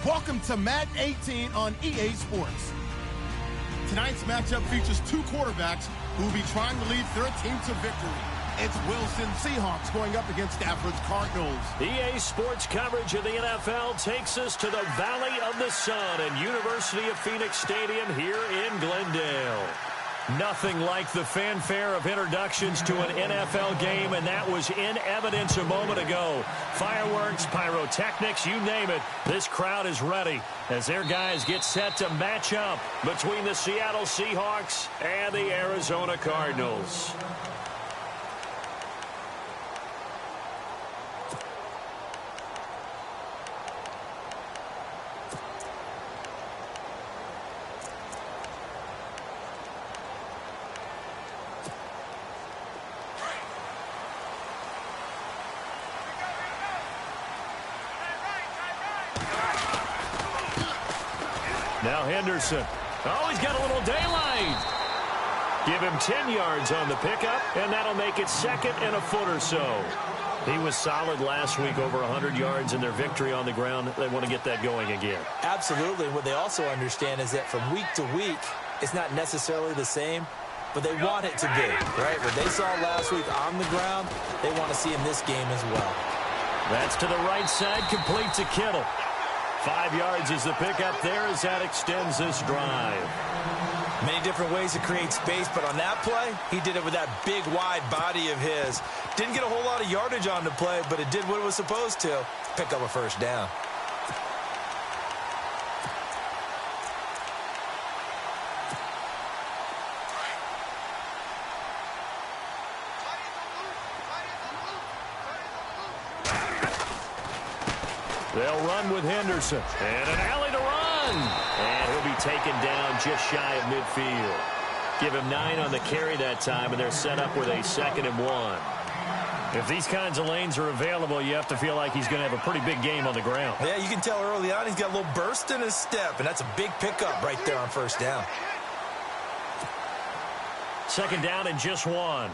Welcome to Madden 18 on EA Sports. Tonight's matchup features two quarterbacks who will be trying to lead their team to victory. It's Wilson Seahawks going up against Stafford's Cardinals. EA Sports coverage of the NFL takes us to the Valley of the Sun and University of Phoenix Stadium here in Glendale. Nothing like the fanfare of introductions to an NFL game, and that was in evidence a moment ago. Fireworks, pyrotechnics, you name it. This crowd is ready as their guys get set to match up between the Seattle Seahawks and the Arizona Cardinals. Now Henderson. Oh, he's got a little daylight. Give him 10 yards on the pickup, and that'll make it second and a foot or so. He was solid last week, over 100 yards in their victory on the ground. They want to get that going again. Absolutely. What they also understand is that from week to week, it's not necessarily the same, but they want it to be, right? What they saw last week on the ground, they want to see in this game as well. That's to the right side, complete to Kittle. 5 yards is the pickup there as that extends this drive. Many different ways to create space, but on that play, he did it with that big, wide body of his. Didn't get a whole lot of yardage on the play, but it did what it was supposed to. Pick up a first down. They'll run with Henderson. And an alley to run. And he'll be taken down just shy of midfield. Give him 9 on the carry that time, and they're set up with a 2nd and 1. If these kinds of lanes are available, you have to feel like he's going to have a pretty big game on the ground. Yeah, you can tell early on he's got a little burst in his step, and that's a big pickup right there on first down. 2nd down and just 1.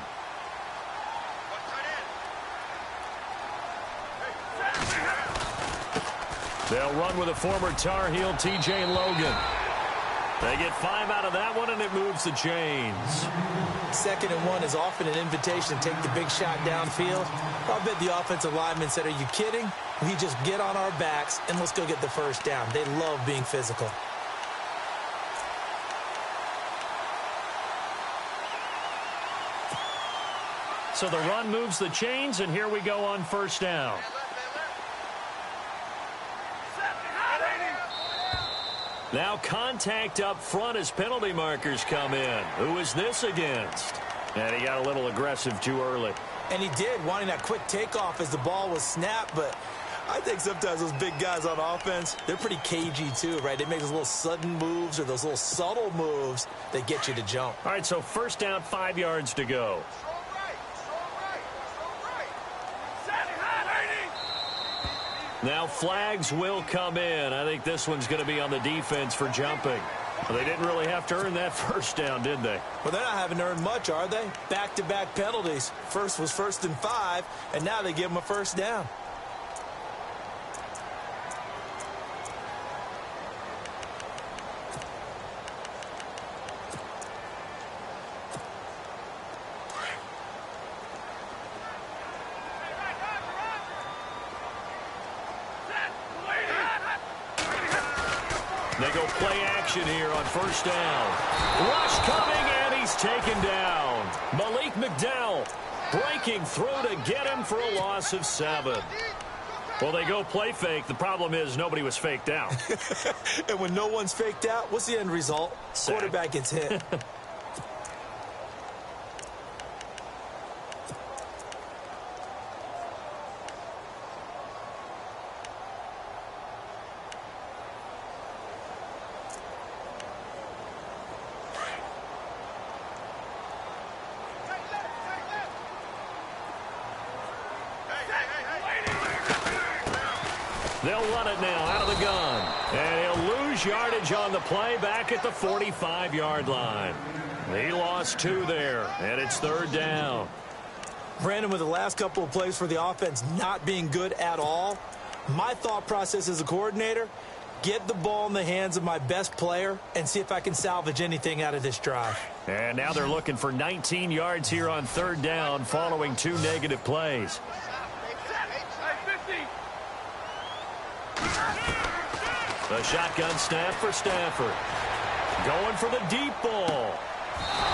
They'll run with a former Tar Heel, T.J. Logan. They get 5 out of that one, and it moves the chains. 2nd and 1 is often an invitation to take the big shot downfield. I'll bet the offensive lineman said, are you kidding? We just get on our backs, and let's go get the first down. They love being physical. So the run moves the chains, and here we go on first down. Now contact up front as penalty markers come in. Who is this against? And he got a little aggressive too early. And he did, wanting that quick takeoff as the ball was snapped. But I think sometimes those big guys on offense, they're pretty cagey too, right? They make those little sudden moves or those little subtle moves that get you to jump. All right, so first down, 5 yards to go. Now flags will come in. I think this one's going to be on the defense for jumping. Well, they didn't really have to earn that first down, did they? Well, they're not having to earn much, are they? Back-to-back penalties. First was 1st and 5, and now they give them a first down. They go play action here on first down. Rush coming, and he's taken down. Malik McDowell breaking through to get him for a loss of 7. Well, they go play fake. The problem is nobody was faked out. And when no one's faked out, what's the end result? Sack. Quarterback gets hit. They'll run it now out of the gun. And he'll lose yardage on the play back at the 45-yard line. He lost 2 there, and it's 3rd down. Brandon, with the last couple of plays for the offense not being good at all, my thought process as a coordinator, get the ball in the hands of my best player and see if I can salvage anything out of this drive. And now they're looking for 19 yards here on third down following 2 negative plays. The shotgun snap for Stafford. Going for the deep ball.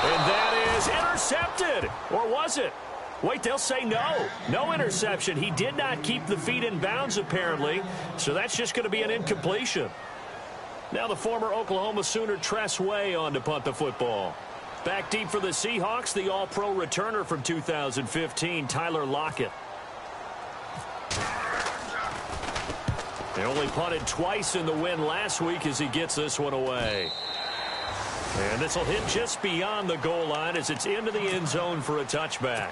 And that is intercepted. Or was it? Wait, they'll say no. No interception. He did not keep the feet in bounds, apparently. So that's just going to be an incompletion. Now the former Oklahoma Sooner Tress Way on to punt the football. Back deep for the Seahawks, the all-pro returner from 2015, Tyler Lockett. They only punted twice in the win last week as he gets this one away. And this will hit just beyond the goal line as it's into the end zone for a touchback.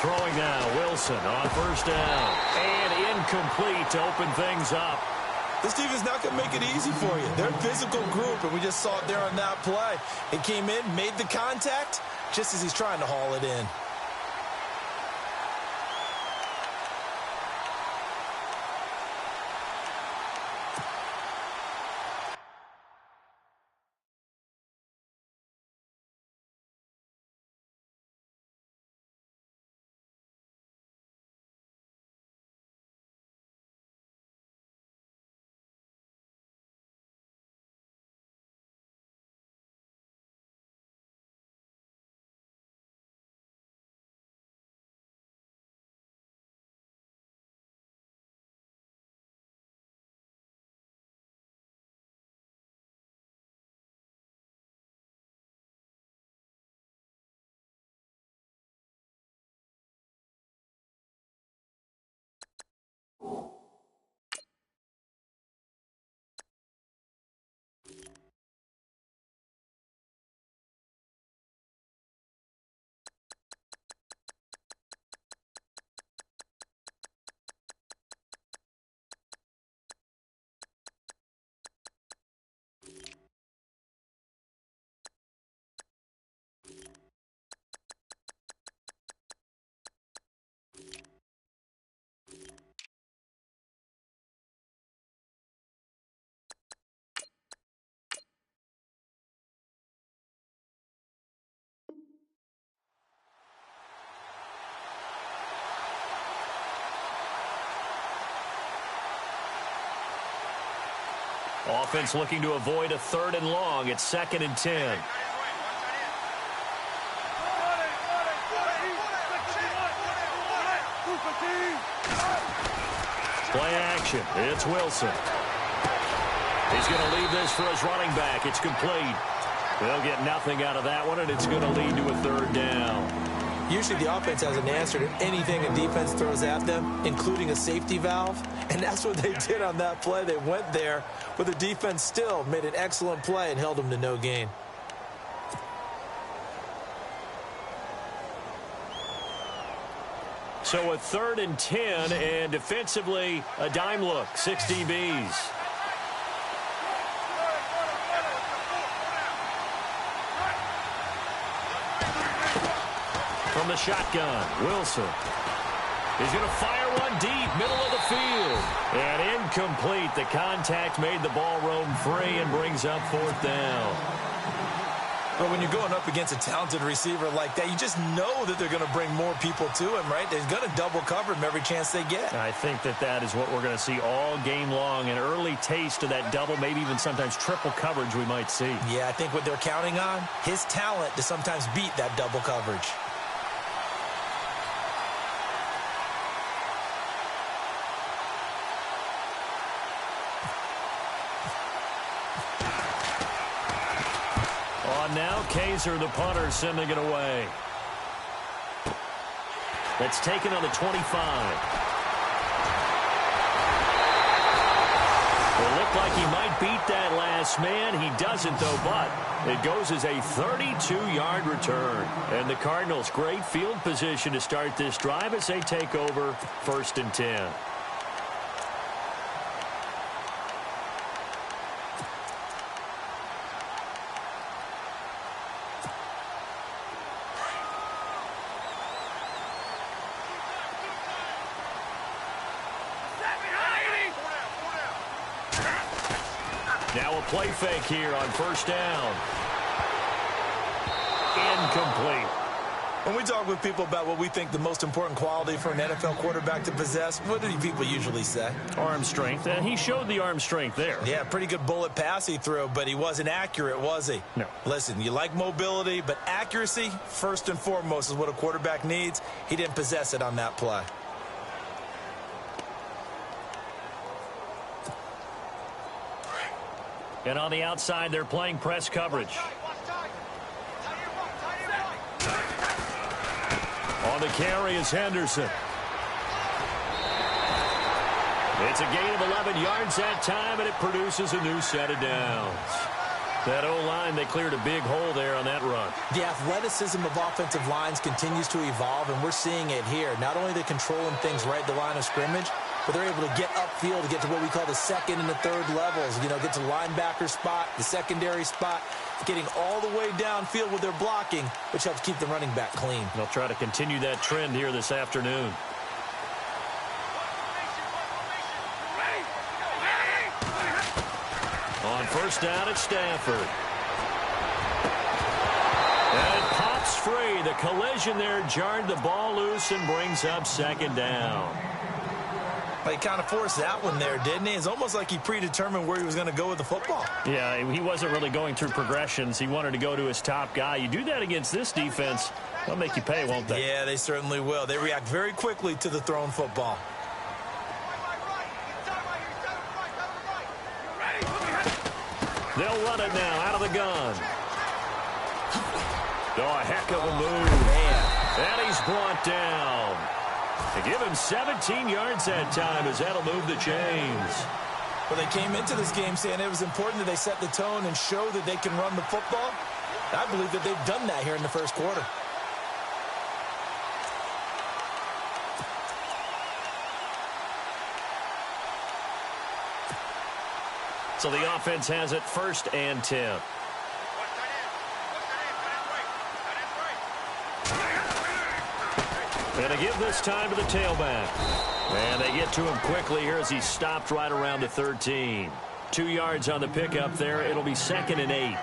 Throwing now, Wilson on first down. And incomplete to open things up. This team is not going to make it easy for you. They're a physical group, and we just saw it there on that play. It came in, made the contact, just as he's trying to haul it in. Offense looking to avoid a 3rd and long. It's 2nd and 10. Play action. It's Wilson. He's going to leave this for his running back. It's complete. They'll get nothing out of that one, and it's going to lead to a 3rd down. Usually the offense has an answer to anything a defense throws at them, including a safety valve. And that's what they did on that play. They went there, but the defense still made an excellent play and held them to no gain. So a 3rd and 10, and defensively, a dime look, 6 DBs. From the shotgun, Wilson. He's going to fire one deep, middle of the field. And incomplete. The contact made the ball roam free and brings up 4th down. But when you're going up against a talented receiver like that, you just know that they're going to bring more people to him, right? They're going to double cover him every chance they get. I think that is what we're going to see all game long. An early taste of that double, maybe even sometimes triple coverage we might see. Yeah, I think what they're counting on, his talent to sometimes beat that double coverage. Now Kaiser, the punter, sending it away. That's taken on the 25. It looked like he might last man. He doesn't, though, but it goes as a 32-yard return. And the Cardinals, great field position to start this drive as they take over 1st and 10. Now a play fake here on 1st down. Incomplete. When we talk with people about what we think the most important quality for an NFL quarterback to possess, what do people usually say? Arm strength, and he showed the arm strength there. Yeah, pretty good bullet pass he threw, but he wasn't accurate, was he? No. Listen, you like mobility, but accuracy, first and foremost, is what a quarterback needs. He didn't possess it on that play. And on the outside, they're playing press coverage. On the carry is Henderson. It's a gain of 11 yards that time, and it produces a new set of downs. That O-line, they cleared a big hole there on that run. The athleticism of offensive lines continues to evolve, and we're seeing it here. Not only are they controlling things right at the line of scrimmage, but they're able to get upfield to get to what we call the second and the third levels. You know, get to the linebacker spot, the secondary spot, getting all the way downfield with their blocking, which helps keep the running back clean. They'll try to continue that trend here this afternoon. On 1st down, it's Stafford. And it pops free. The collision there jarred the ball loose and brings up 2nd down. He kind of forced that one there, didn't he? It's almost like he predetermined where he was going to go with the football. Yeah, he wasn't really going through progressions. He wanted to go to his top guy. You do that against this defense, they'll make you pay, won't they? Yeah, they certainly will. They react very quickly to the thrown football. They'll run it now out of the gun. Oh, a heck of a move. Man. And he's brought down. They give him 17 yards that time as that'll move the chains. Well, they came into this game saying it was important that they set the tone and show that they can run the football. I believe that they've done that here in the 1st quarter. So the offense has it 1st and 10. And they give this time to the tailback. And they get to him quickly here as he stopped right around the 13. 2 yards on the pickup there. It'll be 2nd and 8.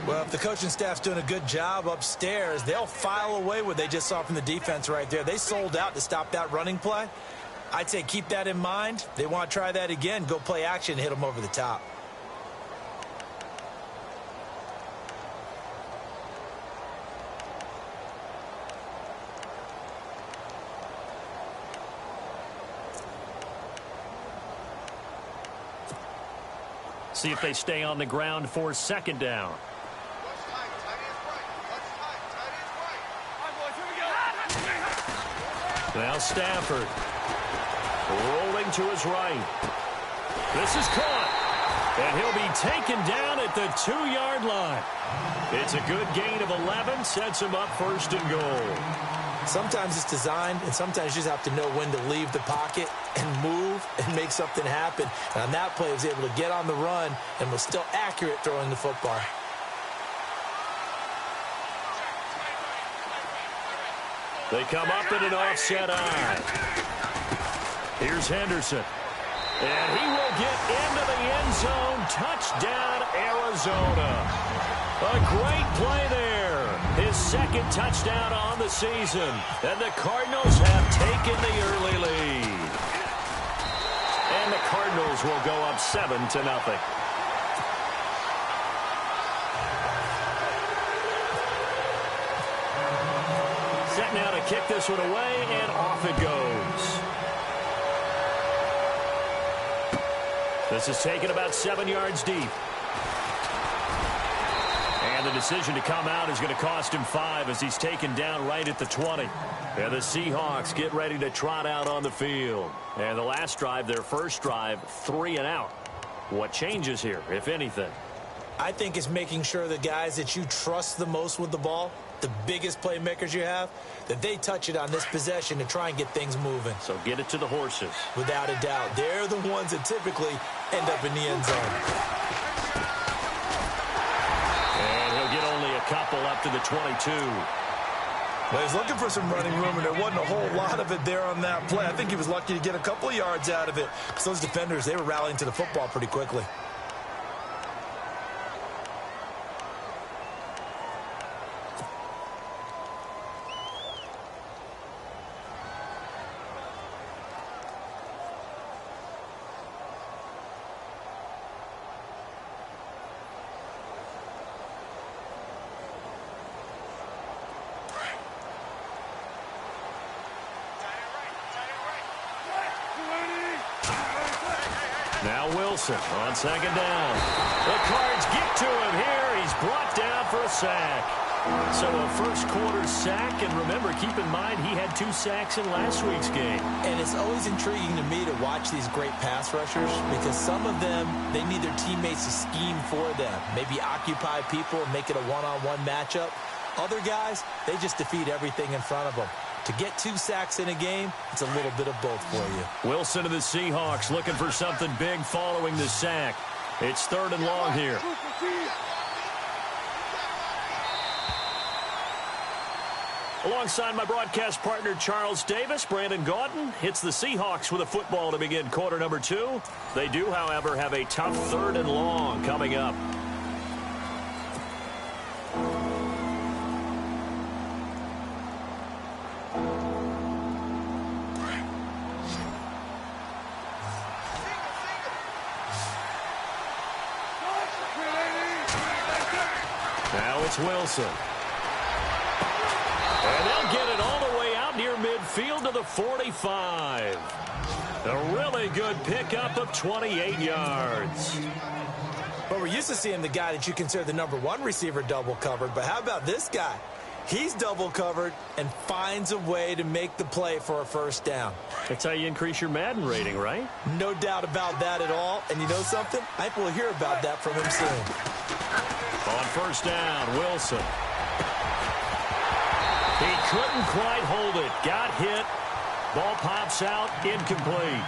Well, if the coaching staff's doing a good job upstairs, they'll file away what they just saw from the defense right there. They sold out to stop that running play. I'd say keep that in mind. They want to try that again. Go play action and hit them over the top. See if they stay on the ground for 2nd down. Now Stafford rolling to his right. This is caught. And he'll be taken down at the 2-yard line. It's a good gain of 11. Sets him up 1st and goal. Sometimes it's designed, and sometimes you just have to know when to leave the pocket and move and make something happen. And on that play, he was able to get on the run and was still accurate throwing the football. They come up in an offset eye. Here's Henderson. And he will get into the end zone. Touchdown, Arizona. A great play there. His 2nd touchdown on the season. And the Cardinals have taken the early lead. And the Cardinals will go up 7-0. Set now to kick this one away, and off it goes. This is taken about 7 yards deep. And the decision to come out is going to cost him 5 as he's taken down right at the 20. And the Seahawks get ready to trot out on the field. And the last drive, their first drive, 3 and out. What changes here, if anything? I think it's making sure the guys that you trust the most with the ball, the biggest playmakers you have, that they touch it on this possession to try and get things moving. So get it to the horses. Without a doubt. They're the ones that typically end up in the end zone. And he'll get only a couple up to the 22. Well, he's looking for some running room, and there wasn't a whole lot of it there on that play. I think he was lucky to get a couple of yards out of it, because those defenders, they were rallying to the football pretty quickly. Now Wilson on second down. The Cards get to him here. He's brought down for a sack. So a first quarter sack, and remember, keep in mind he had 2 sacks in last week's game. And it's always intriguing to me to watch these great pass rushers, because some of them, they need their teammates to scheme for them, maybe occupy people and make it a one-on-one matchup. Other guys, they just defeat everything in front of them. To get 2 sacks in a game, it's a little bit of both for you. Wilson of the Seahawks looking for something big following the sack. It's 3rd and long here. Alongside my broadcast partner, Charles Davis, Brandon Gaudin hits the Seahawks with a football to begin quarter number 2. They do, however, have a tough 3rd and long coming up. Now it's Wilson. And they'll get it all the way out near midfield to the 45. A really good pickup of 28 yards. Well, we're used to seeing the guy that you consider the #1 receiver double covered, but how about this guy? He's double covered and finds a way to make the play for a first down. That's how you increase your Madden rating, right? No doubt about that at all. And you know something? I think we'll hear about that from him soon. On first down, Wilson. He couldn't quite hold it. Got hit. Ball pops out. Incomplete.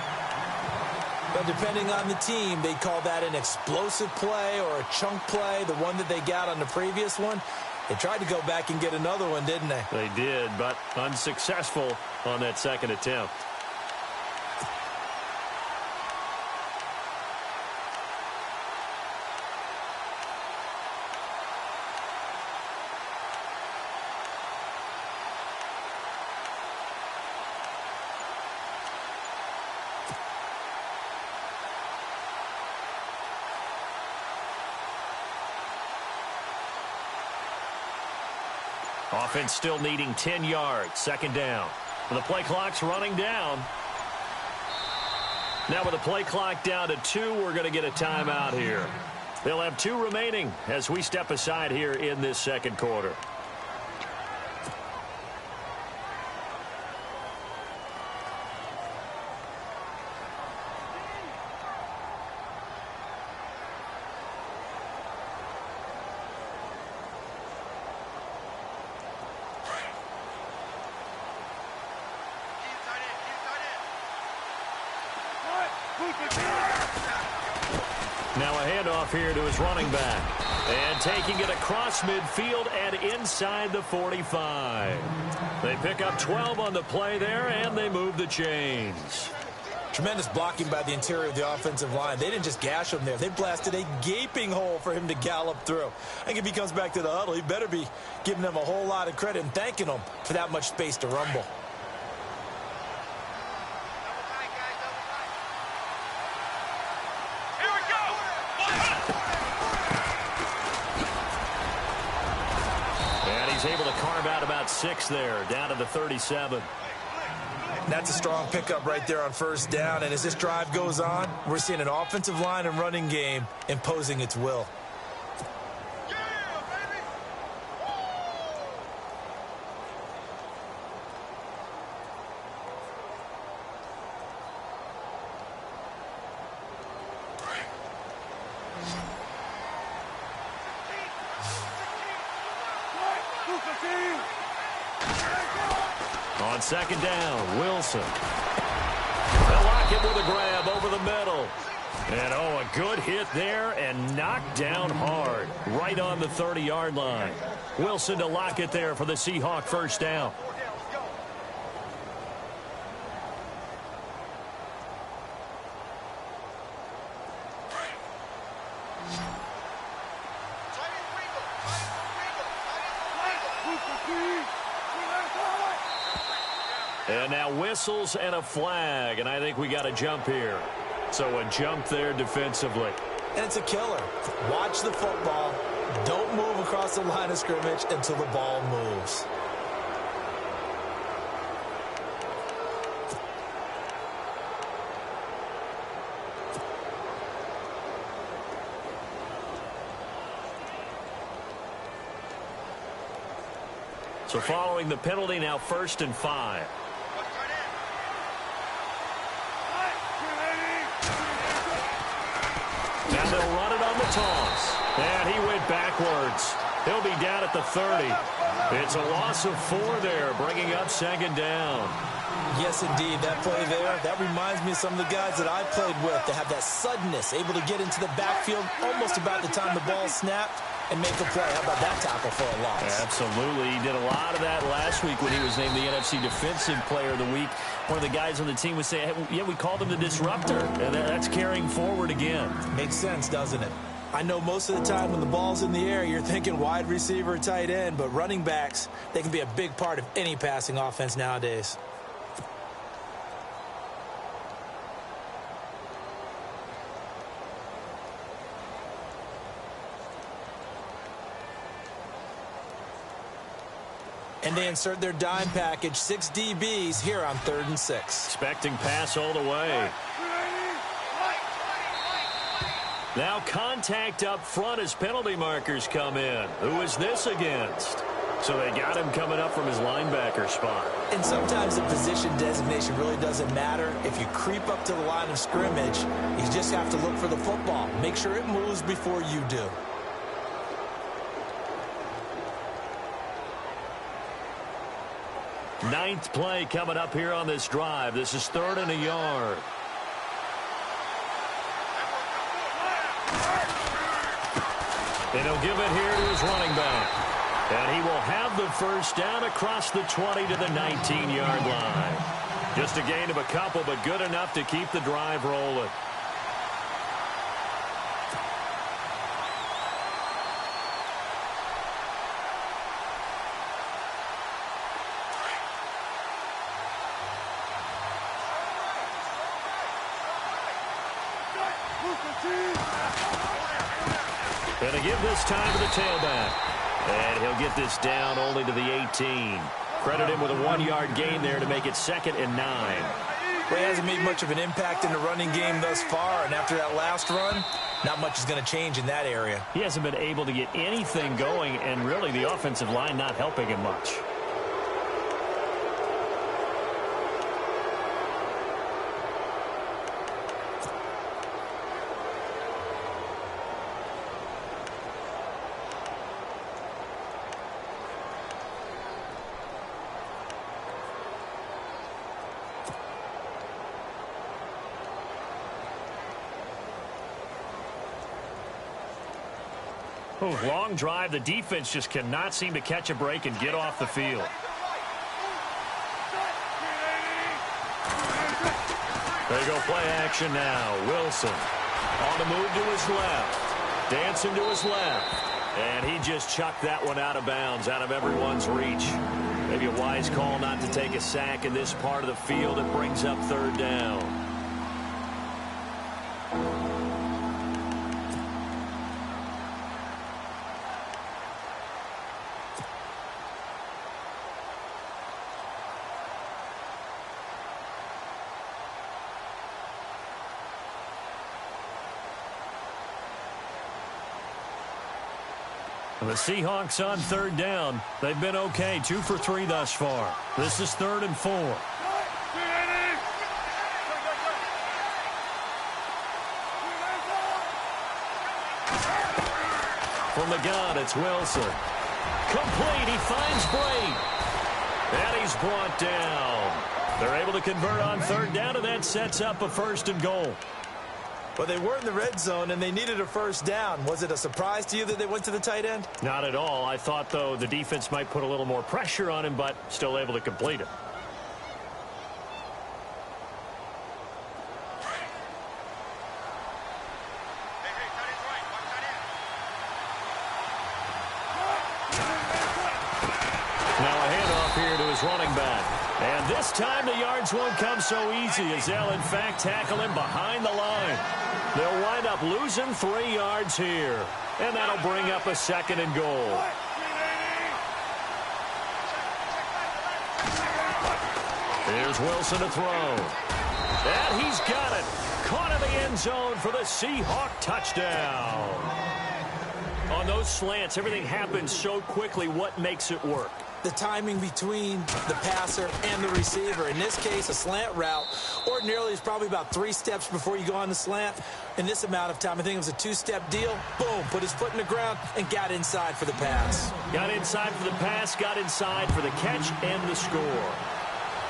But depending on the team, they call that an explosive play or a chunk play. The one that they got on the previous one, they tried to go back and get another one, didn't they? They did, but unsuccessful on that second attempt. Offense still needing 10 yards. Second down. The play clock's running down. Now with the play clock down to 2, we're going to get a timeout here. They'll have 2 remaining as we step aside here in this second quarter. Now a handoff here to his running back. And taking it across midfield and inside the 45. They pick up 12 on the play there, and they move the chains. Tremendous blocking by the interior of the offensive line. They didn't just gash him there. They blasted a gaping hole for him to gallop through. I think if he comes back to the huddle, he better be giving them a whole lot of credit and thanking them for that much space to rumble. Able to carve out about 6 there, down to the 37. That's a strong pickup right there on first down, and as this drive goes on, we're seeing an offensive line and running game imposing its will. On second down, Wilson. They'll lock him with a grab over the middle. And, a good hit there and knocked down hard. Right on the 30-yard line. Wilson to lock it there for the Seahawk first down. And now whistles and a flag, and I think we got a jump here. So a jump there defensively. And it's a killer. Watch the football. Don't move across the line of scrimmage until the ball moves. So following the penalty, now 1st and 5. Now they'll run it on the toss. And he went backwards. He'll be down at the 30. It's a loss of 4 there, bringing up second down. Yes, indeed. That play there, that reminds me of some of the guys that I played with that have that suddenness, able to get into the backfield almost about the time the ball snapped and make a play. How about that tackle for a loss? Absolutely. He did a lot of that last week when he was named the NFC Defensive Player of the Week. One of the guys on the team would say, hey, yeah, we called him the disruptor. And that's carrying forward again. Makes sense, doesn't it? I know most of the time when the ball's in the air, you're thinking wide receiver, tight end, but running backs, they can be a big part of any passing offense nowadays. And they insert their dime package, 6 DBs here on 3rd and 6. Expecting pass all the way. Now contact up front as penalty markers come in. Who is this against? So they got him coming up from his linebacker spot. And sometimes the position designation really doesn't matter. If you creep up to the line of scrimmage, you just have to look for the football. Make sure it moves before you do. Ninth play coming up here on this drive. This is 3rd and a yard. And he'll give it here to his running back. And he will have the first down across the 20 to the 19-yard line. Just a gain of a couple, but good enough to keep the drive rolling. Going to give this time to the tailback. And he'll get this down only to the 18. Credit him with a 1-yard gain there to make it 2nd and 9. Well, he hasn't made much of an impact in the running game thus far, and after that last run, not much is going to change in that area. He hasn't been able to get anything going, and really the offensive line not helping him much. Long drive. The defense just cannot seem to catch a break and get off the field. There you go, play action now. Wilson on the move to his left. Dancing to his left. And he just chucked that one out of bounds, out of everyone's reach. Maybe a wise call not to take a sack in this part of the field. It brings up 3rd down. The Seahawks on 3rd down. They've been okay, 2 for 3 thus far. This is 3rd and 4. From the gun, it's Wilson. Complete. He finds Brady. And he's brought down. They're able to convert on third down, and that sets up a 1st and goal. Well, they were in the red zone, and they needed a 1st down. Was it a surprise to you that they went to the tight end? Not at all. I thought, though, the defense might put a little more pressure on him, but still able to complete it. Now a handoff here to his running back. And this time the yards won't come so easy as they'll, in fact, tackle him behind the line. They'll wind up losing 3 yards here. And that'll bring up a 2nd and goal. Here's Wilson to throw. And he's got it. Caught in the end zone for the Seahawk touchdown. On those slants, everything happens so quickly. What makes it work? The timing between the passer and the receiver. In this case, a slant route ordinarily is probably about 3 steps before you go on the slant. In this amount of time, I think it was a 2-step deal. Boom, put his foot in the ground and got inside for the pass. Got inside for the pass, got inside for the catch and the score.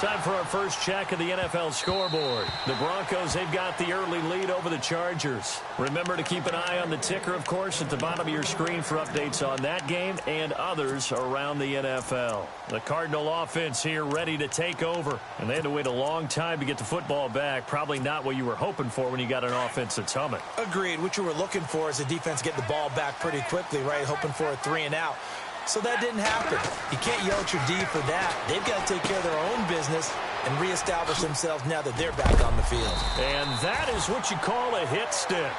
Time for our first check of the NFL scoreboard. The Broncos, they've got the early lead over the Chargers. Remember to keep an eye on the ticker, of course, at the bottom of your screen for updates on that game and others around the NFL. The Cardinal offense here ready to take over, and they had to wait a long time to get the football back. Probably not what you were hoping for when you got an offense that's humming. Agreed. What you were looking for is the defense get the ball back pretty quickly, right? Hoping for a 3-and-out. So that didn't happen. You can't yell at your D for that. They've got to take care of their own business and reestablish themselves now that they're back on the field. And that is what you call a hit stick.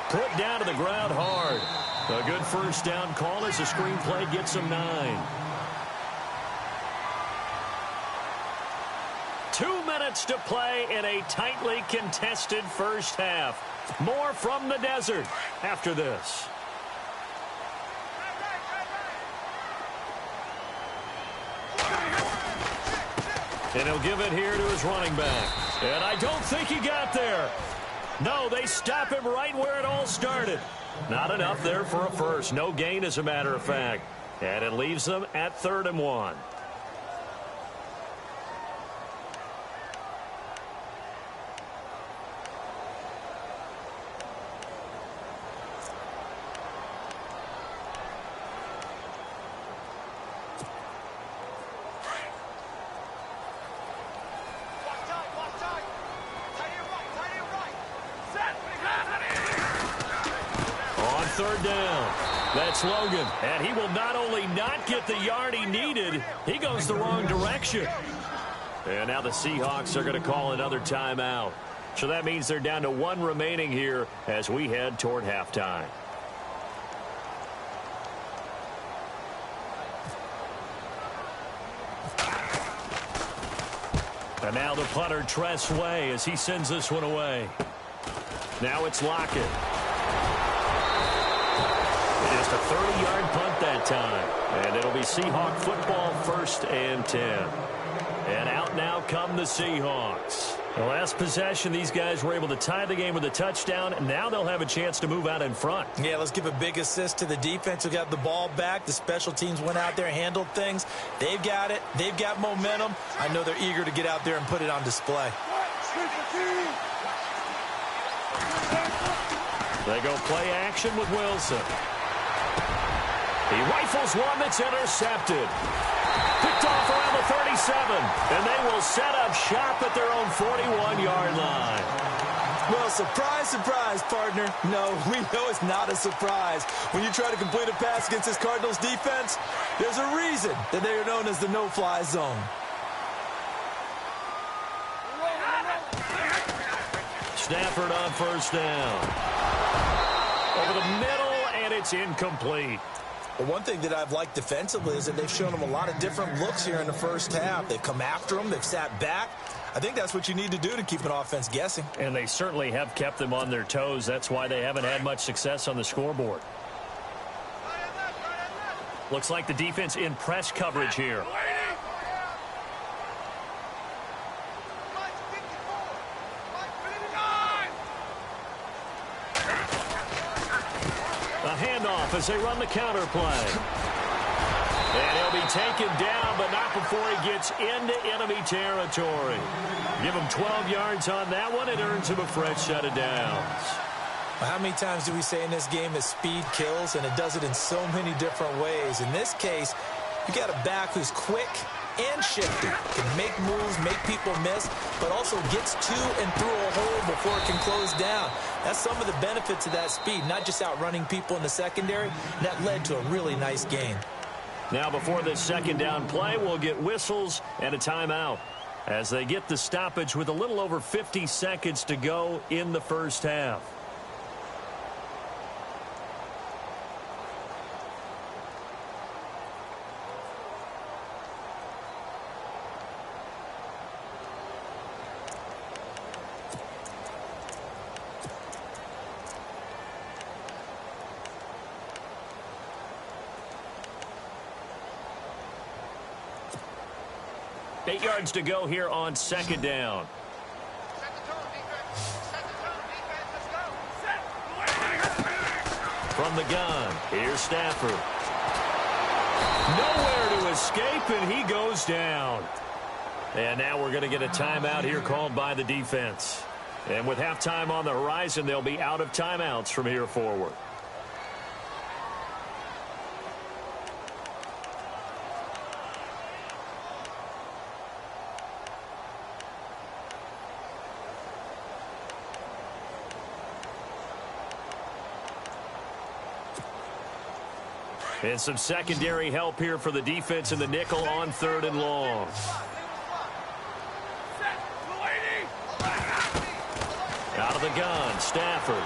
Put down to the ground hard. A good 1st down call as the screenplay gets them 9. 2 minutes to play in a tightly contested first half. More from the desert after this. And he'll give it here to his running back. And I don't think he got there. No, they stop him right where it all started. Not enough there for a first. No gain, as a matter of fact. And it leaves them at 3rd and 1. Third down. That's Logan. And he will not only not get the yard he needed, he goes the wrong direction. And now the Seahawks are going to call another timeout. So that means they're down to 1 remaining here as we head toward halftime. And now the punter, Tress Way, as he sends this one away. Now it's Lockett. Just a 30-yard punt that time. And it'll be Seahawk football, 1st and 10. And out now come the Seahawks. The last possession, these guys were able to tie the game with a touchdown, and now they'll have a chance to move out in front. Yeah, let's give a big assist to the defense who got the ball back. The special teams went out there and handled things. They've got it. They've got momentum. I know they're eager to get out there and put it on display. They go play action with Wilson. He rifles one that's intercepted. Picked off around the 37. And they will set up shop at their own 41-yard line. Well, surprise, surprise, partner. No, we know it's not a surprise. When you try to complete a pass against this Cardinals defense, there's a reason that they are known as the no-fly zone. Stafford on 1st down. Over the middle, and it's incomplete. Well, one thing that I've liked defensively is that they've shown them a lot of different looks here in the first half. They've come after them. They've sat back. I think that's what you need to do to keep an offense guessing. And they certainly have kept them on their toes. That's why they haven't had much success on the scoreboard. Looks like the defense in press coverage here. A handoff as they run the counter play. And he'll be taken down, but not before he gets into enemy territory. Give him 12 yards on that one. It earns him a fresh set of downs. Well, how many times do we say in this game that speed kills, and it does it in so many different ways? In this case, you got a back who's quick and shifty, can make moves, make people miss, but also gets to and through a hole before it can close down. That's some of the benefits of that speed, not just outrunning people in the secondary. That led to a really nice gain. Now, before this second down play, we'll get whistles and a timeout as they get the stoppage with a little over 50 seconds to go in the first half. Eight yards to go here on second down. From the gun, here's Stafford. Nowhere to escape, and he goes down. And now we're going to get a timeout here called by the defense. And with halftime on the horizon, they'll be out of timeouts from here forward. And some secondary help here for the defense in the nickel on 3rd and long. Out of the gun, Stafford.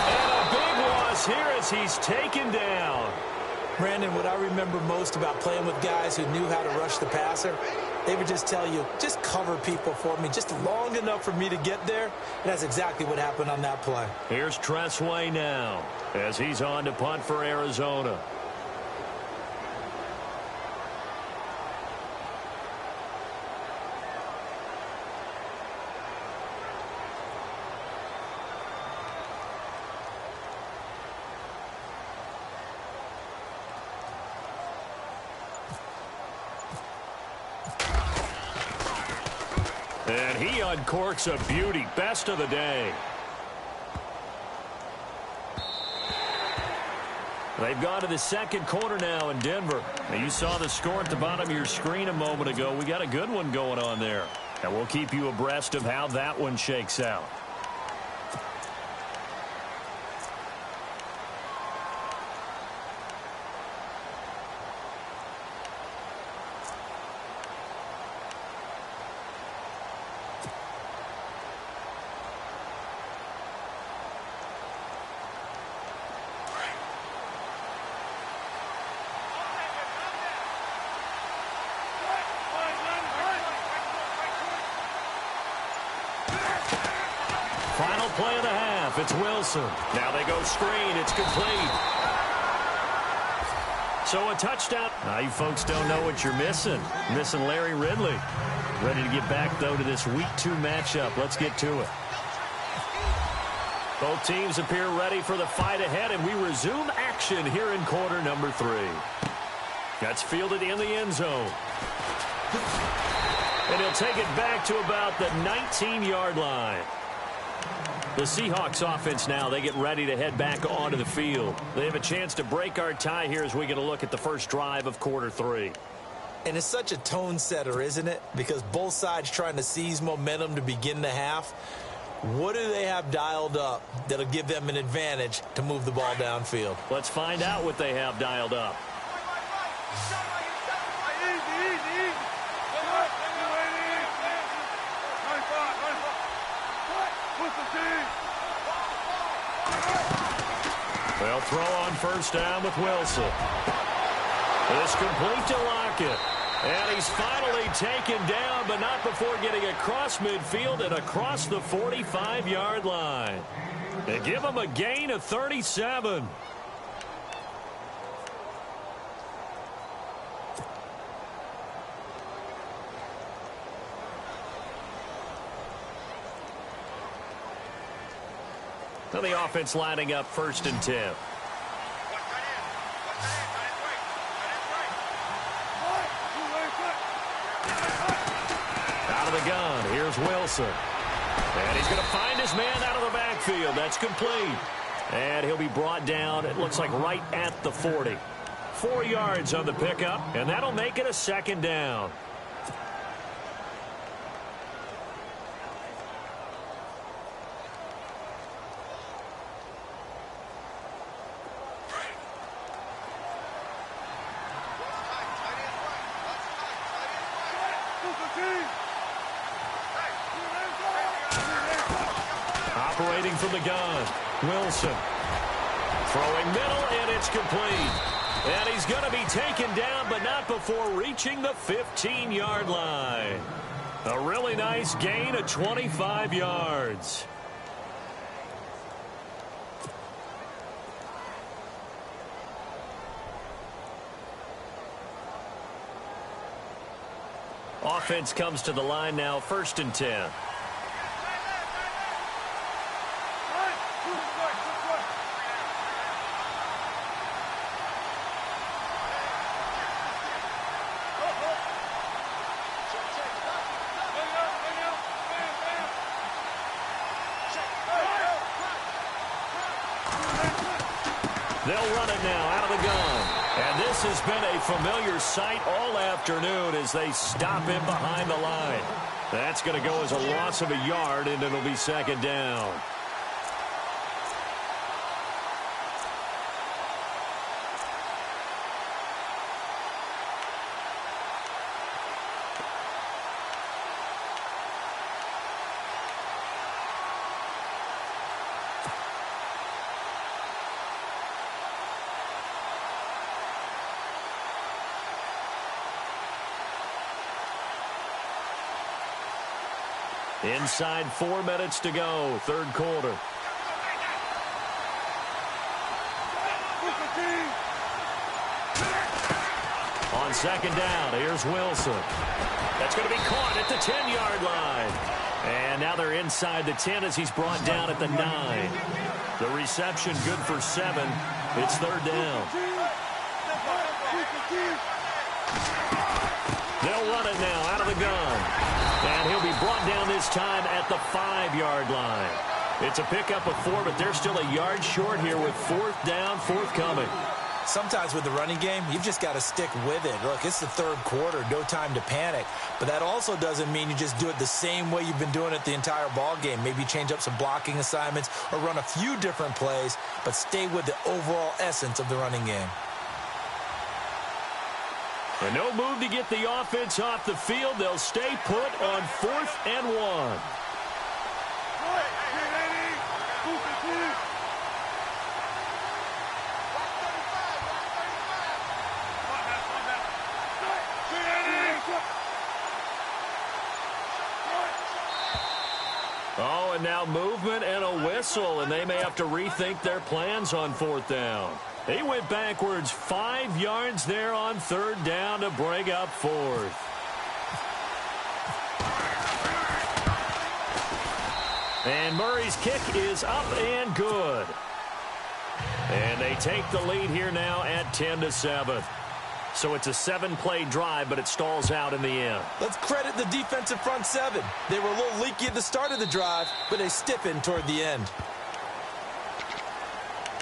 And a big loss here as he's taken down. Brandon, what I remember most about playing with guys who knew how to rush the passer, they would just tell you, just cover people for me, just long enough for me to get there. And that's exactly what happened on that play. Here's Tressway now as he's on to punt for Arizona. And he uncorks a beauty. Best of the day. They've gone to the second quarter now in Denver. Now, you saw the score at the bottom of your screen a moment ago. We got a good one going on there. And we'll keep you abreast of how that one shakes out. Final play of the half. It's Wilson. Now they go screen. It's complete. So a touchdown. Now you folks don't know what you're missing. Missing Larry Ridley. Ready to get back, though, to this Week 2 matchup. Let's get to it. Both teams appear ready for the fight ahead, and we resume action here in quarter number 3. That's fielded in the end zone. And he'll take it back to about the 19-yard line. The Seahawks offense now, they get ready to head back onto the field. They have a chance to break our tie here as we get a look at the first drive of quarter 3. And it's such a tone setter, isn't it? Because both sides trying to seize momentum to begin the half. What do they have dialed up that'll give them an advantage to move the ball downfield? Let's find out what they have dialed up. They'll throw on first down with Wilson. It's complete to Lockett. And he's finally taken down, but not before getting across midfield and across the 45-yard line. They give him a gain of 37. So the offense lining up 1st and 10. Out of the gun, here's Wilson. And he's going to find his man out of the backfield. That's complete. And he'll be brought down, it looks like right at the 40. 4 yards on the pickup, and that'll make it a second down. Operating from the gun, Wilson. Throwing middle, and it's complete. And he's going to be taken down, but not before reaching the 15-yard line. A really nice gain of 25 yards. Offense comes to the line now, 1st and 10. They'll run it now out of the gun. And this has been a familiar sight all afternoon as they stop him behind the line. That's going to go as a loss of a yard, and it'll be second down. Inside 4 minutes to go, 3rd quarter. On second down, here's Wilson. That's going to be caught at the 10-yard line. And now they're inside the 10 as he's brought down at the 9. The reception good for 7. It's 3rd down. They'll run it now out of the gun. And he'll be brought down this time at the 5-yard line. It's a pickup of 4, but they're still a yard short here with 4th down forthcoming. Sometimes with the running game, you've just got to stick with it. Look, it's the 3rd quarter, no time to panic. But that also doesn't mean you just do it the same way you've been doing it the entire ball game. Maybe change up some blocking assignments or run a few different plays, but stay with the overall essence of the running game. And no move to get the offense off the field. They'll stay put on 4th and 1. Oh, and now movement and a whistle, and they may have to rethink their plans on 4th down. He went backwards 5 yards there on 3rd down to bring up 4th. And Murray's kick is up and good. And they take the lead here now at 10-7. So it's a 7-play drive, but it stalls out in the end. Let's credit the defensive front 7. They were a little leaky at the start of the drive, but they stiffened toward the end.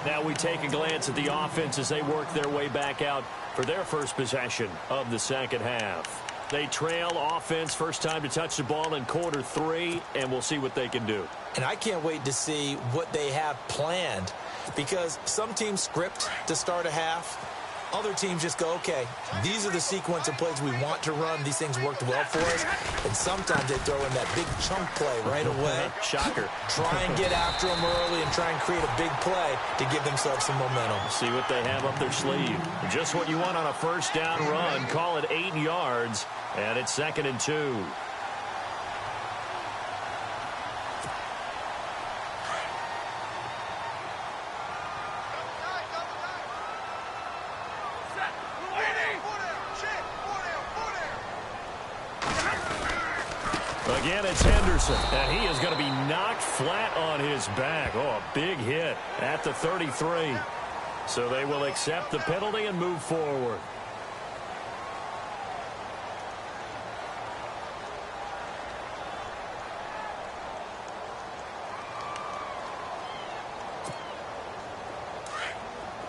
Now we take a glance at the offense as they work their way back out for their first possession of the second half. They trail offense, first time to touch the ball in quarter 3, and we'll see what they can do. And I can't wait to see what they have planned, because some teams script to start a half. Other teams just go, okay, these are the sequence of plays we want to run. These things worked well for us. And sometimes they throw in that big chunk play right away. Shocker. Try and get after them early and try and create a big play to give themselves some momentum. See what they have up their sleeve. Just what you want on a first down run. Call it 8 yards, and it's 2nd and 2. Again, it's Henderson, and he is going to be knocked flat on his back. Oh, a big hit at the 33. So they will accept the penalty and move forward.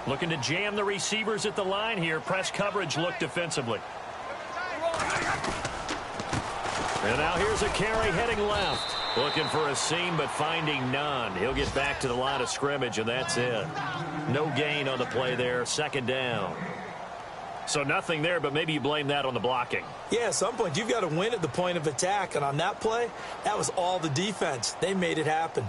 Looking to jam the receivers at the line here. Press coverage look defensively. And now here's a carry heading left. Looking for a seam, but finding none. He'll get back to the line of scrimmage, and that's it. No gain on the play there. Second down. So nothing there, but maybe you blame that on the blocking. Yeah, at some point, you've got to win at the point of attack. And on that play, that was all the defense. They made it happen.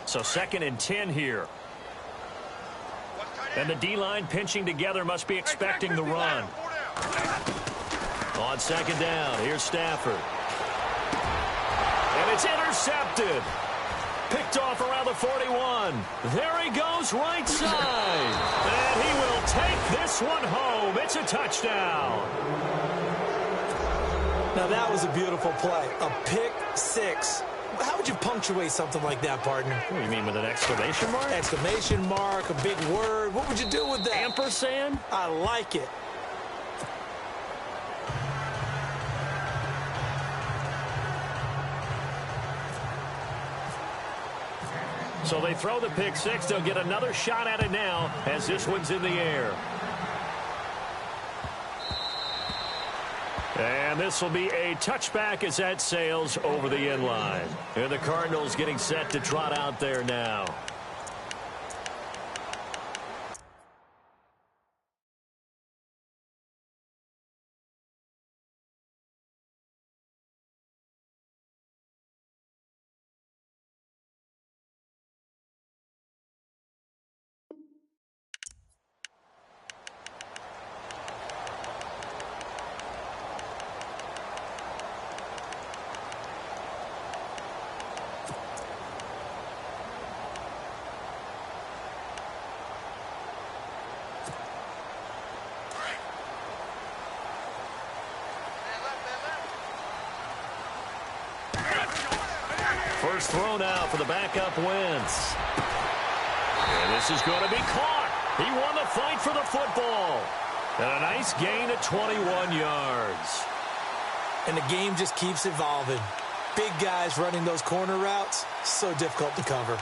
So 2nd and 10 here. And the D-line pinching together must be expecting the run. On 2nd down, here's Stafford. And it's intercepted. Picked off around the 41. There he goes, right side. And he will take this one home. It's a touchdown. Now that was a beautiful play. A pick six. How would you punctuate something like that, partner? What do you mean, with an exclamation mark? Exclamation mark, a big word. What would you do with that? Ampersand? I like it. So they throw the pick six. They'll get another shot at it now as this one's in the air. And this will be a touchback as that sails over the end line. And the Cardinals getting set to trot out there now. First throw now for the backup Wentz. And this is going to be caught. He won the fight for the football. And a nice gain of 21 yards. And the game just keeps evolving. Big guys running those corner routes, so difficult to cover.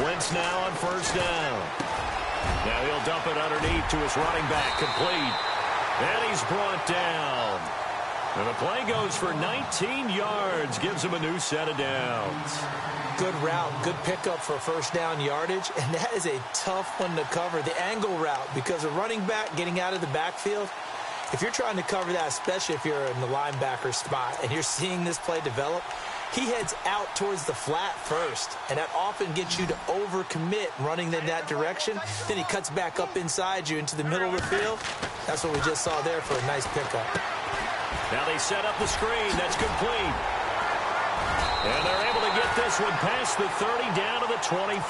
Wentz now on first down. Now he'll dump it underneath to his running back, complete. And he's brought down. And the play goes for 19 yards, gives him a new set of downs. Good route, good pickup for first down yardage, and that is a tough one to cover, the angle route, because a running back getting out of the backfield, if you're trying to cover that, especially if you're in the linebacker spot, and you're seeing this play develop, he heads out towards the flat first, and that often gets you to overcommit running in that direction. Then he cuts back up inside you into the middle of the field. That's what we just saw there for a nice pickup. Now they set up the screen. That's complete. And they're able to get this one past the 30 down to the 25.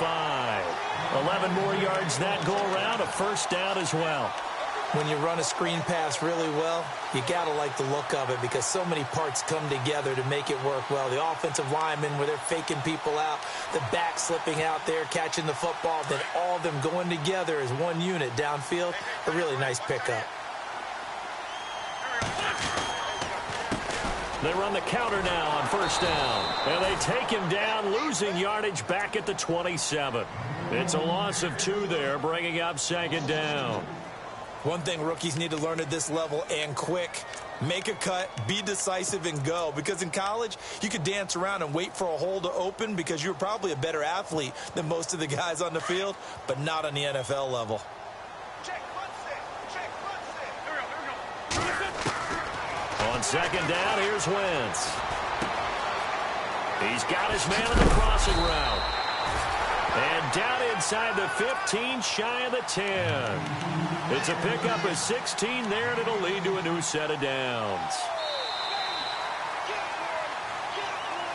11 more yards that go around, a first down as well. When you run a screen pass really well, you got to like the look of it because so many parts come together to make it work well. The offensive linemen, where they're faking people out, the back slipping out there, catching the football, then all of them going together as one unit downfield. A really nice pickup. They run the counter now on first down. And they take him down, losing yardage back at the 27. It's a loss of 2 there, bringing up second down. One thing rookies need to learn at this level, and quick, make a cut, be decisive, and go. Because in college, you could dance around and wait for a hole to open because you're probably a better athlete than most of the guys on the field, but not on the NFL level. On second down, here's Wentz. He's got his man on the crossing route. And down inside the 15, shy of the 10. It's a pickup of 16 there, and it'll lead to a new set of downs.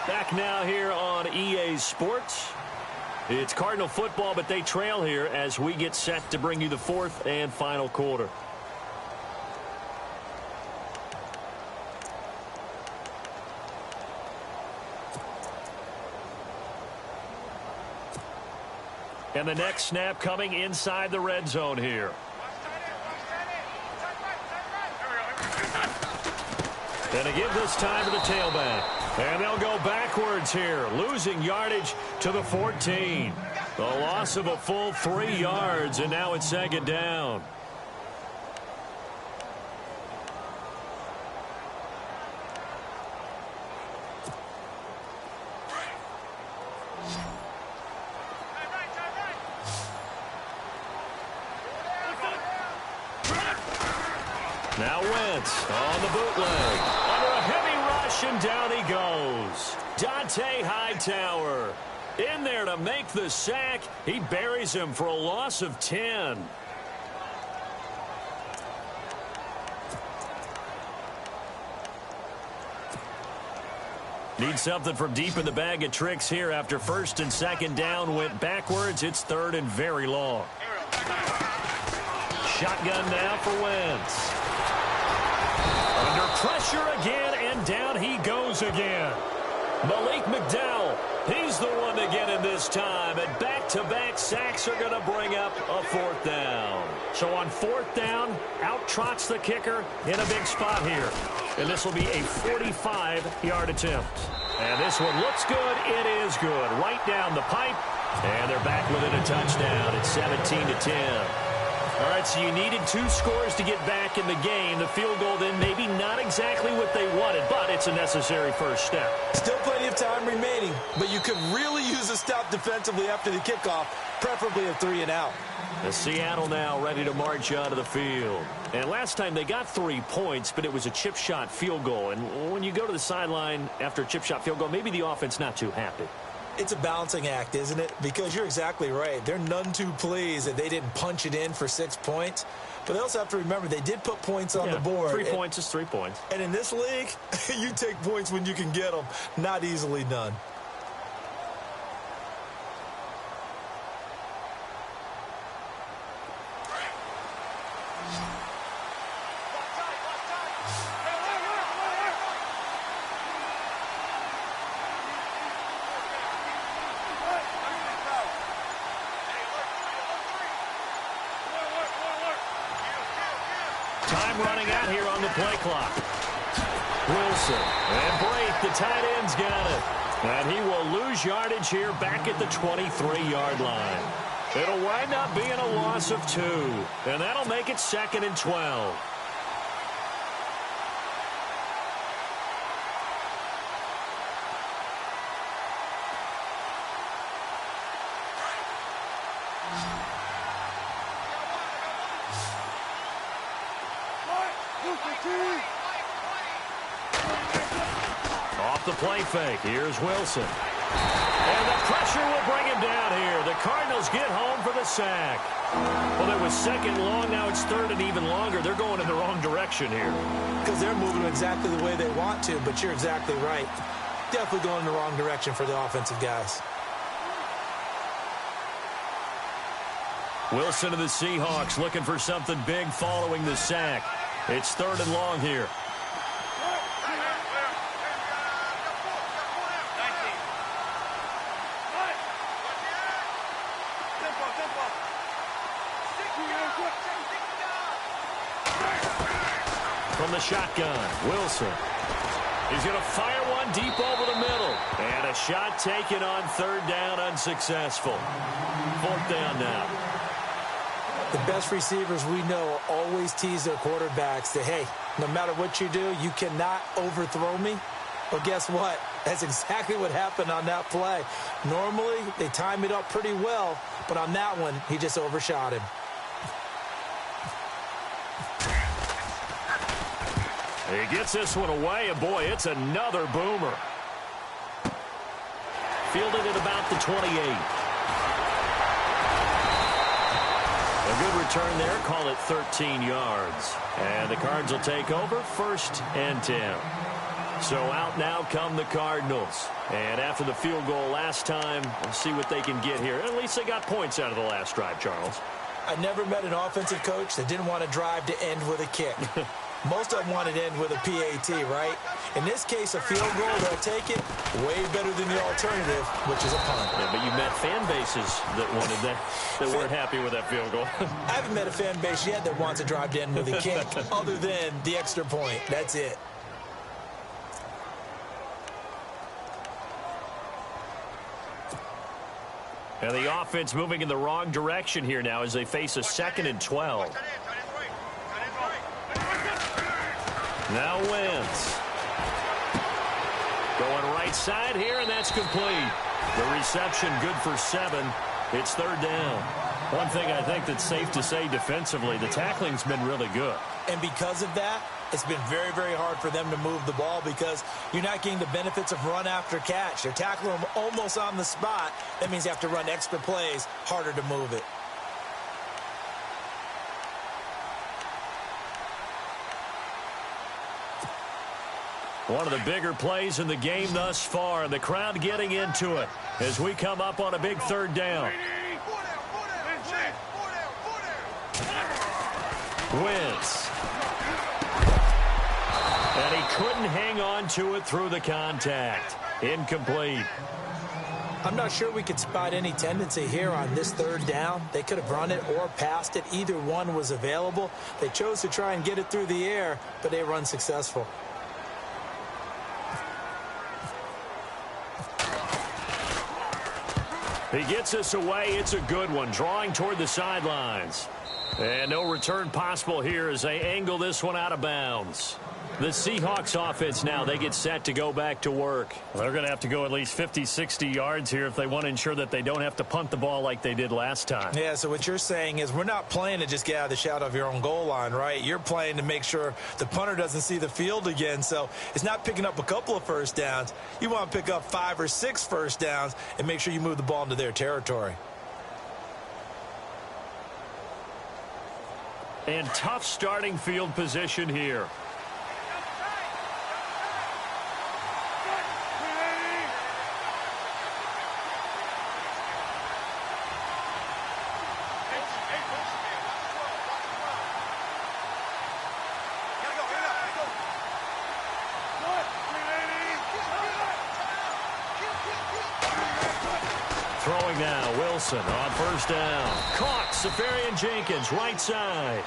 Back now here on EA Sports. It's Cardinal football, but they trail here as we get set to bring you the fourth and final quarter. And the next snap coming inside the red zone here. And to give this time to the tailback. And they'll go backwards here, losing yardage to the 14. The loss of a full 3 yards, and now it's second down. Now Wentz on the bootleg. Under a heavy rush, and down he goes. Dante Hightower in there to make the sack. He buries him for a loss of 10. Need something from deep in the bag of tricks here after first and second down went backwards. It's third and very long. Shotgun now for Wentz. Under pressure again, and down he goes again. Malik McDowell, he's the one to get him this time, and back-to-back sacks are going to bring up a fourth down. So on fourth down, out trots the kicker in a big spot here. And this will be a 45-yard attempt. And this one looks good. It is good. Right down the pipe, and they're back within a touchdown. It's 17-10. All right, so you needed 2 scores to get back in the game. The field goal then maybe not exactly what they wanted, but it's a necessary first step. Still plenty of time remaining, but you could really use a stop defensively after the kickoff, preferably a 3 and out. The Seattle now ready to march onto the field. And last time they got 3 points, but it was a chip shot field goal. And when you go to the sideline after a chip shot field goal, maybe the offense not too happy. It's a balancing act, isn't it? Because you're exactly right. They're none too pleased that they didn't punch it in for 6 points. But they also have to remember they did put points on the board. 3 points is 3 points. And in this league, you take points when you can get them. Not easily done. Time running out here on the play clock. Wilson and Brate, the tight end's got it. And he will lose yardage here back at the 23-yard line. It'll wind up being a loss of 2. And that'll make it 2nd and 12. Off the play fake. Here's Wilson. And the pressure will bring him down here. The Cardinals get home for the sack. Well, it was 2nd long. Now it's 3rd and even longer. They're going in the wrong direction here. Because they're moving exactly the way they want to, but you're exactly right. Definitely going in the wrong direction for the offensive guys. Wilson of the Seahawks looking for something big following the sack. It's 3rd and long here. From the shotgun, Wilson. He's going to fire one deep over the middle. And a shot taken on 3rd down, unsuccessful. 4th down now. The best receivers we know always tease their quarterbacks that, hey, no matter what you do, you cannot overthrow me. Well, guess what? That's exactly what happened on that play. Normally, they time it up pretty well, but on that one, he just overshot him. He gets this one away, and boy, it's another boomer. Fielded at about the 28. A good return there, call it 13 yards. And the Cards will take over 1st and 10. So out now come the Cardinals. And after the field goal last time, we'll see what they can get here. At least they got points out of the last drive, Charles. I never met an offensive coach that didn't want to drive to end with a kick. Most of them wanted to end with a PAT, right? In this case, a field goal, they'll take it way better than the alternative, which is a punt. Yeah, but you met fan bases that wanted that, that weren't happy with that field goal. I haven't met a fan base yet that wants to drive to end with a kick other than the extra point. That's it. And the offense moving in the wrong direction here now as they face a 2nd and 12. Now Wentz. Going right side here, and that's complete. The reception good for 7. It's 3rd down. One thing I think that's safe to say defensively, the tackling's been really good. And because of that, it's been very, very hard for them to move the ball because you're not getting the benefits of run after catch. You're tackling them almost on the spot. That means you have to run extra plays, harder to move it. One of the bigger plays in the game thus far, and the crowd getting into it as we come up on a big 3rd down. Wentz. And he couldn't hang on to it through the contact. Incomplete. I'm not sure we could spot any tendency here on this 3rd down. They could have run it or passed it. Either one was available. They chose to try and get it through the air, but they were unsuccessful. He gets us away. It's a good one. Drawing toward the sidelines. And no return possible here as they angle this one out of bounds. The Seahawks offense now, they get set to go back to work. They're going to have to go at least 50, 60 yards here if they want to ensure that they don't have to punt the ball like they did last time. Yeah, so what you're saying is we're not playing to just get out of the shadow of your own goal line, right? You're playing to make sure the punter doesn't see the field again. So it's not picking up a couple of first downs. You want to pick up 5 or 6 first downs and make sure you move the ball into their territory. And tough starting field position here. Throwing now, Wilson on 1st down. Caught, Safarian Jenkins, right side.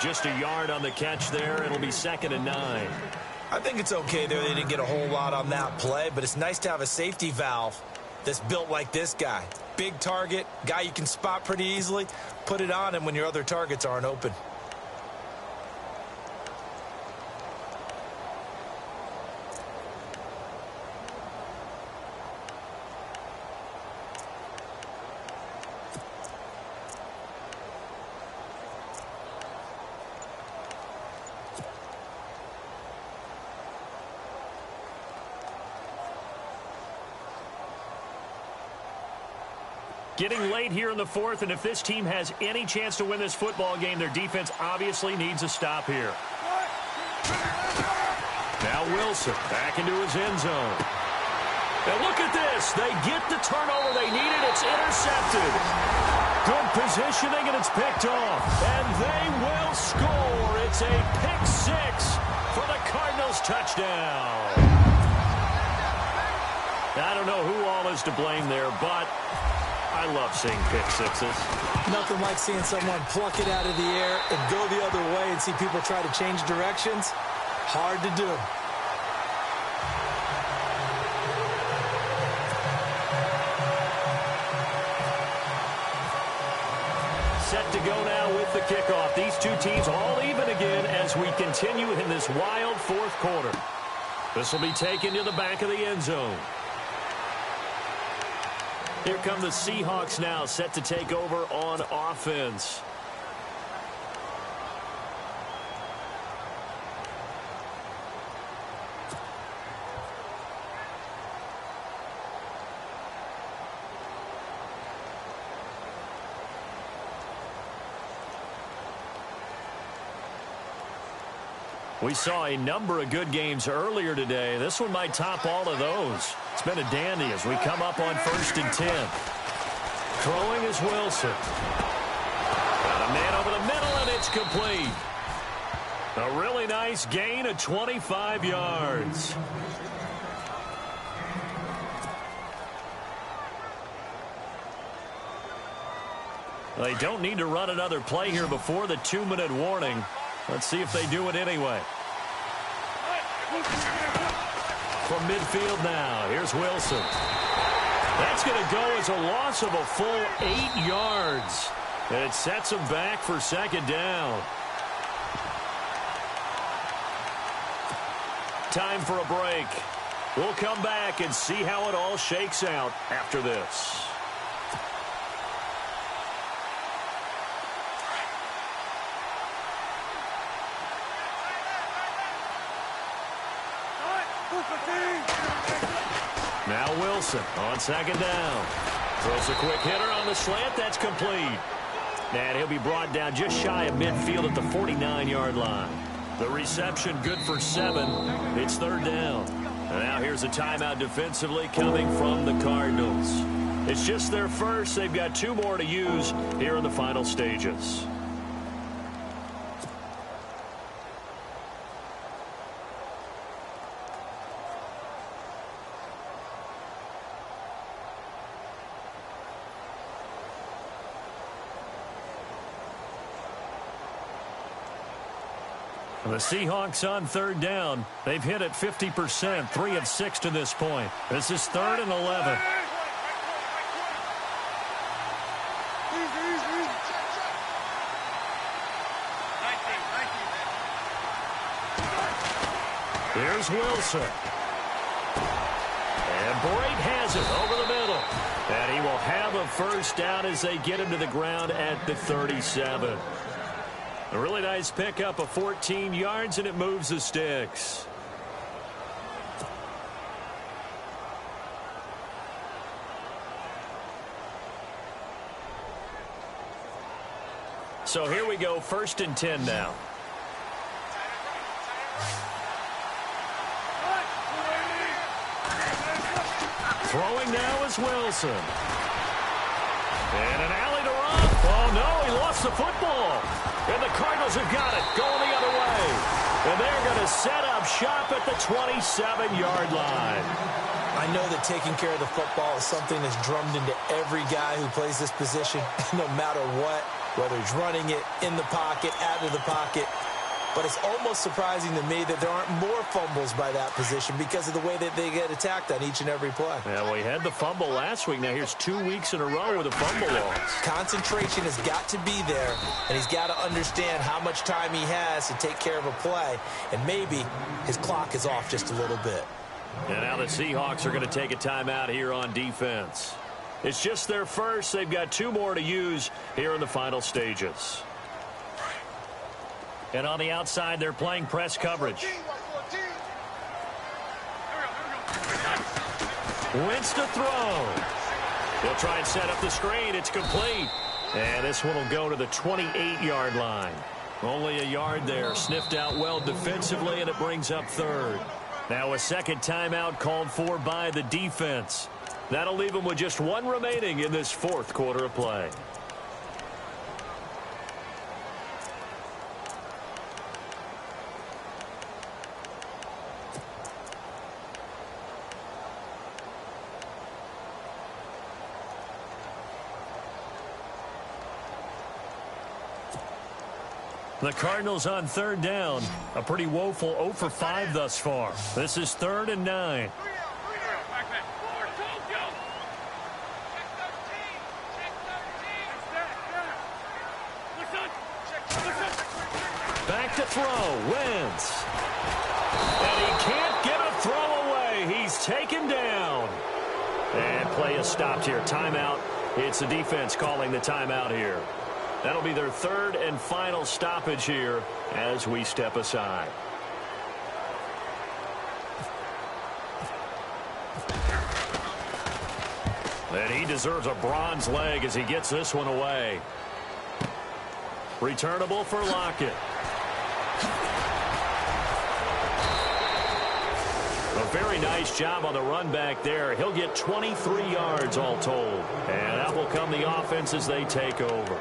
Just a yard on the catch there. It'll be 2nd and 9. I think it's okay there. They didn't get a whole lot on that play, but it's nice to have a safety valve that's built like this guy. Big target, guy you can spot pretty easily. Put it on him when your other targets aren't open. Getting late here in the 4th, and if this team has any chance to win this football game, their defense obviously needs a stop here. Now Wilson back into his end zone. And look at this. They get the turnover they needed. It's intercepted. Good positioning, and it's picked off. And they will score. It's a pick 6 for the Cardinals touchdown. I don't know who all is to blame there, but I love seeing pick 6s. Nothing like seeing someone pluck it out of the air and go the other way and see people try to change directions. Hard to do. Set to go now with the kickoff. These two teams all even again as we continue in this wild 4th quarter. This will be taken to the back of the end zone. Here come the Seahawks now, set to take over on offense. We saw a number of good games earlier today. This one might top all of those. It's been a dandy as we come up on 1st and 10. Throwing is Wilson. Got a man over the middle, and it's complete. A really nice gain of 25 yards. They don't need to run another play here before the 2-minute warning. Let's see if they do it anyway. From midfield now, here's Wilson. That's going to go as a loss of a full 8 yards. And it sets them back for 2nd down. Time for a break. We'll come back and see how it all shakes out after this. Now Wilson on 2nd down. Throws a quick hitter on the slant. That's complete. And he'll be brought down just shy of midfield at the 49-yard line. The reception good for 7. It's 3rd down. And now here's a timeout defensively coming from the Cardinals. It's just their first. They've got 2 more to use here in the final stages. The Seahawks on 3rd down. They've hit it 50%, 3 of 6 to this point. This is 3rd and 11. Here's Wilson. And Brate has it over the middle. And he will have a 1st down as they get him to the ground at the 37. A really nice pickup of 14 yards, and it moves the sticks. So here we go, 1st and 10 now. Throwing now is Wilson. And an alley to run. Oh, no, he lost the football. And the Cardinals have got it, going the other way. And they're going to set up shop at the 27-yard line. I know that taking care of the football is something that's drummed into every guy who plays this position, no matter what, whether he's running it, in the pocket, out of the pocket. But it's almost surprising to me that there aren't more fumbles by that position because of the way that they get attacked on each and every play. Yeah, we had the fumble last week. Now here's 2 weeks in a row with a fumble loss. Concentration has got to be there, and he's got to understand how much time he has to take care of a play. And maybe his clock is off just a little bit. And now the Seahawks are going to take a timeout here on defense. It's just their first. They've got 2 more to use here in the final stages. And on the outside, they're playing press coverage. Wentz to throw. They'll try and set up the screen. It's complete. And this one will go to the 28-yard line. Only a yard there. Sniffed out well defensively, and it brings up 3rd. Now a 2nd timeout called for by the defense. That'll leave them with just 1 remaining in this 4th quarter of play. The Cardinals on 3rd down. A pretty woeful 0 for 5 thus far. This is 3rd and 9. Back to throw. Wentz. And he can't get a throw away. He's taken down. And play is stopped here. Timeout. It's the defense calling the timeout here. That'll be their 3rd and final stoppage here as we step aside. And he deserves a bronze leg as he gets this one away. Returnable for Lockett. Very nice job on the run back there. He'll get 23 yards all told. And out will come the offense as they take over.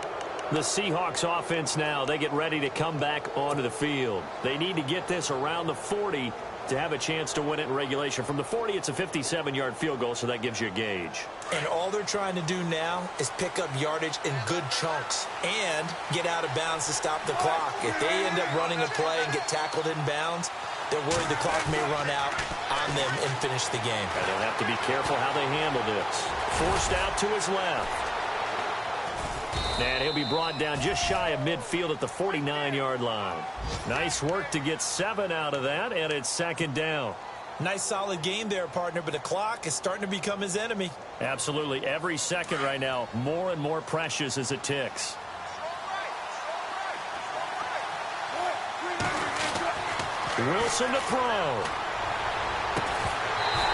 The Seahawks offense now, they get ready to come back onto the field. They need to get this around the 40 to have a chance to win it in regulation. From the 40, it's a 57-yard field goal, so that gives you a gauge. And all they're trying to do now is pick up yardage in good chunks and get out of bounds to stop the clock. If they end up running a play and get tackled in bounds, they're worried the clock may run out on them and finish the game. And they'll have to be careful how they handle this. Forced out to his left. And he'll be brought down just shy of midfield at the 49-yard line. Nice work to get 7 out of that, and it's second down. Nice solid game there, partner, but the clock is starting to become his enemy. Absolutely. Every second right now, more and more precious as it ticks. Wilson to throw.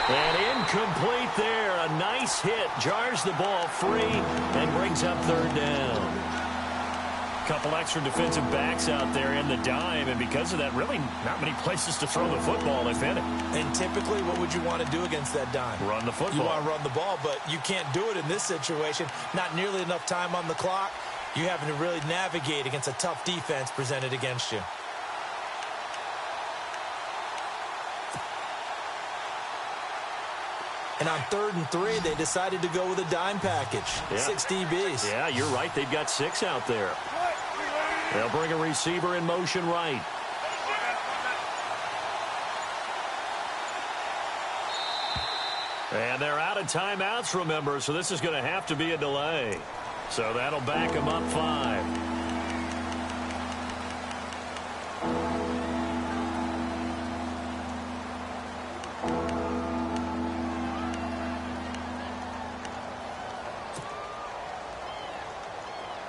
And incomplete there. A nice hit. Jars the ball free and brings up third down. Couple extra defensive backs out there in the dime, and because of that, really not many places to throw the football, if any. And typically, what would you want to do against that dime? Run the football. You want to run the ball, but you can't do it in this situation. Not nearly enough time on the clock. You're having to really navigate against a tough defense presented against you. And on 3rd and 3, they decided to go with a dime package. Yeah. 6 DBs. Yeah, you're right. They've got 6 out there. They'll bring a receiver in motion right. And they're out of timeouts, remember, so this is going to have to be a delay. So that'll back them up 5.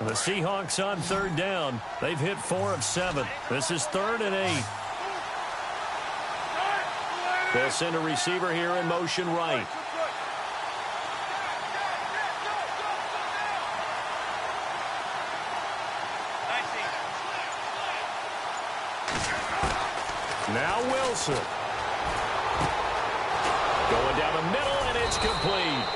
The Seahawks on 3rd down. They've hit 4 of 7. This is 3rd and 8. They'll send a receiver here in motion right. Now Wilson. Going down the middle, and it's complete.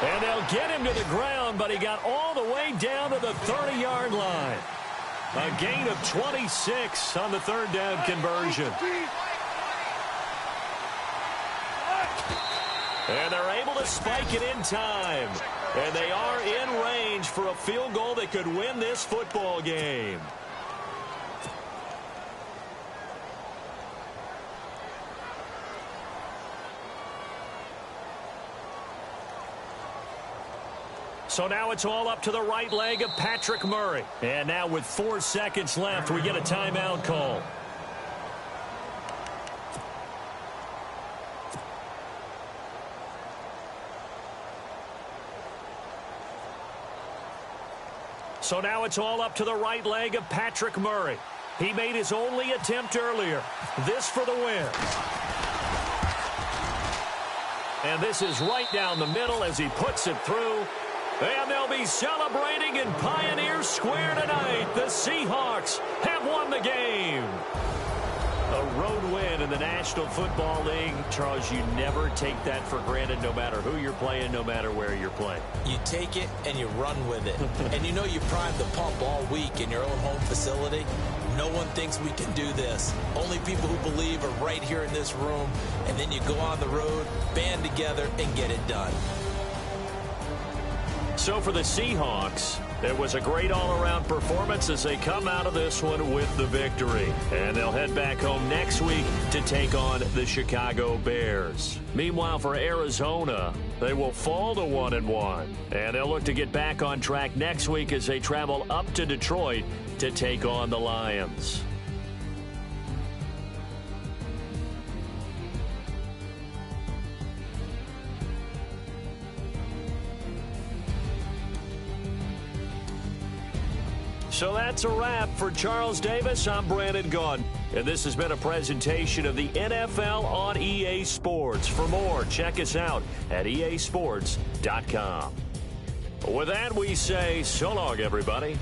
And they'll get him to the ground, but he got all the way down to the 30-yard line. A gain of 26 on the 3rd down conversion. And they're able to spike it in time. And they are in range for a field goal that could win this football game. So now it's all up to the right leg of Patrick Murray. And now with 4 seconds left, we get a timeout call. So now it's all up to the right leg of Patrick Murray. He made his only attempt earlier. This for the win. And this is right down the middle as he puts it through. And they'll be celebrating in Pioneer Square tonight. The Seahawks have won the game. A road win in the National Football League. Charles, you never take that for granted no matter who you're playing, no matter where you're playing. You take it and you run with it. And you know you primed the pump all week in your own home facility. No one thinks we can do this. Only people who believe are right here in this room. And then you go on the road, band together, and get it done. So for the Seahawks, it was a great all-around performance as they come out of this one with the victory. And they'll head back home next week to take on the Chicago Bears. Meanwhile, for Arizona, they will fall to 1-1. And they'll look to get back on track next week as they travel up to Detroit to take on the Lions. So that's a wrap. For Charles Davis, I'm Brandon Gaudin. And this has been a presentation of the NFL on EA Sports. For more, check us out at easports.com. With that, we say so long, everybody.